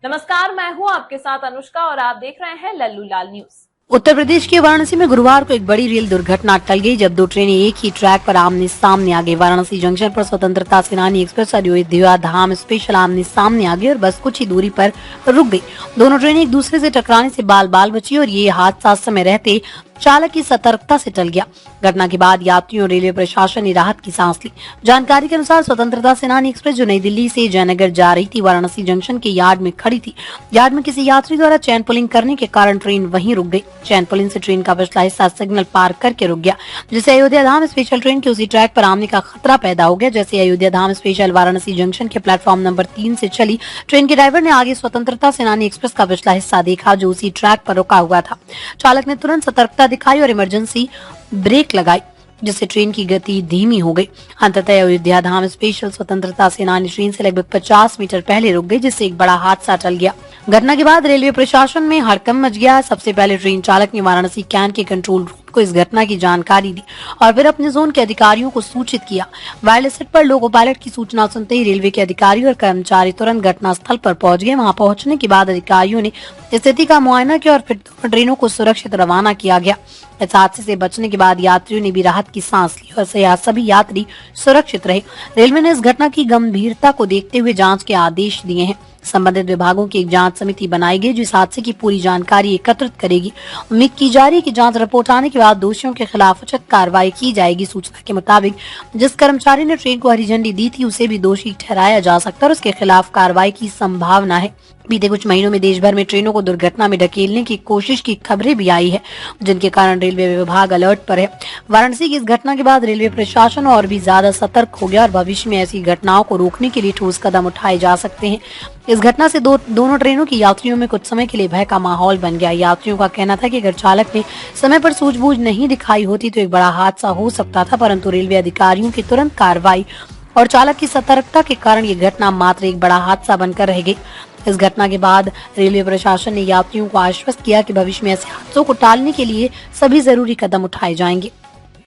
नमस्कार, मैं हूं आपके साथ अनुष्का और आप देख रहे हैं लल्लू लाल न्यूज। उत्तर प्रदेश के वाराणसी में गुरुवार को एक बड़ी रेल दुर्घटना टल गई जब दो ट्रेनें एक ही ट्रैक पर आमने सामने आ गई। वाराणसी जंक्शन पर स्वतंत्रता सेनानी एक्सप्रेस और अयोध्या धाम स्पेशल आमने सामने आ गई और बस कुछ ही दूरी पर रुक गई। दोनों ट्रेनें एक दूसरे से टकराने से बाल बाल बची और ये हादसा समय रहते चालक की सतर्कता से टल गया। घटना के बाद यात्रियों और रेलवे प्रशासन ने राहत की सांस ली। जानकारी के अनुसार स्वतंत्रता सेनानी एक्सप्रेस जो नई दिल्ली से जयनगर जा रही थी, वाराणसी जंक्शन के यार्ड में खड़ी थी। यार्ड में किसी यात्री द्वारा चैन पुलिंग करने के कारण ट्रेन वहीं रुक गई। चैन पुलिंग से ट्रेन का पिछला हिस्सा सिग्नल पार करके रुक गया, जिससे अयोध्या धाम स्पेशल ट्रेन के उसी ट्रैक पर आने का खतरा पैदा हो गया। जैसे अयोध्या धाम स्पेशल वाराणसी जंक्शन के प्लेटफॉर्म नंबर 3 से चली, ट्रेन के ड्राइवर ने आगे स्वतंत्रता सेनानी एक्सप्रेस का पिछला हिस्सा देखा जो उसी ट्रैक पर रुका हुआ था। चालक ने तुरंत सतर्कता दिखाई और इमरजेंसी ब्रेक लगाई, जिससे ट्रेन की गति धीमी हो गई। अंततः अयोध्या धाम स्पेशल स्वतंत्रता सेनानी ट्रेन से लगभग 50 मीटर पहले रुक गई, जिससे एक बड़ा हादसा टल गया। घटना के बाद रेलवे प्रशासन में हड़कंप मच गया। सबसे पहले ट्रेन चालक ने वाराणसी कैंट के कंट्रोल रूम को इस घटना की जानकारी दी और फिर अपने जोन के अधिकारियों को सूचित किया। वायरलेस सेट पर लोको पायलट की सूचना सुनते ही रेलवे के अधिकारी और कर्मचारी तुरंत घटना स्थल पर पहुंच गए। वहां पहुंचने के बाद अधिकारियों ने स्थिति का मुआयना किया और फिर ट्रेनों को सुरक्षित रवाना किया गया। इस हादसे से बचने के बाद यात्रियों ने भी राहत की सांस ली और सभी यात्री सुरक्षित रहे। रेलवे ने इस घटना की गंभीरता को देखते हुए जांच के आदेश दिए हैं। संबंधित विभागों की एक जांच समिति बनाई गई जो इस हादसे की पूरी जानकारी एकत्रित करेगी। उम्मीद की जा रही है कि जांच रिपोर्ट आने के बाद दोषियों के खिलाफ उचित कार्रवाई की जाएगी। सूचना के मुताबिक जिस कर्मचारी ने ट्रेन को हरी झंडी दी थी उसे भी दोषी ठहराया जा सकता है और उसके खिलाफ कार्रवाई की संभावना है। बीते कुछ महीनों में देश भर में ट्रेनों को दुर्घटना में ढकेलने की कोशिश की खबरें भी आई है, जिनके कारण रेलवे विभाग अलर्ट पर है। वाराणसी की इस घटना के बाद रेलवे प्रशासन और भी ज्यादा सतर्क हो गया और भविष्य में ऐसी घटनाओं को रोकने के लिए ठोस कदम उठाए जा सकते हैं। इस घटना से दोनों ट्रेनों की यात्रियों में कुछ समय के लिए भय का माहौल बन गया। यात्रियों का कहना था कि अगर चालक ने समय पर सूझबूझ नहीं दिखाई होती तो एक बड़ा हादसा हो सकता था, परंतु रेलवे अधिकारियों की तुरंत कार्रवाई और चालक की सतर्कता के कारण ये घटना मात्र एक बड़ा हादसा बनकर रह गई। इस घटना के बाद रेलवे प्रशासन ने यात्रियों को आश्वस्त किया कि भविष्य में ऐसे हादसों को टालने के लिए सभी जरूरी कदम उठाए जाएंगे।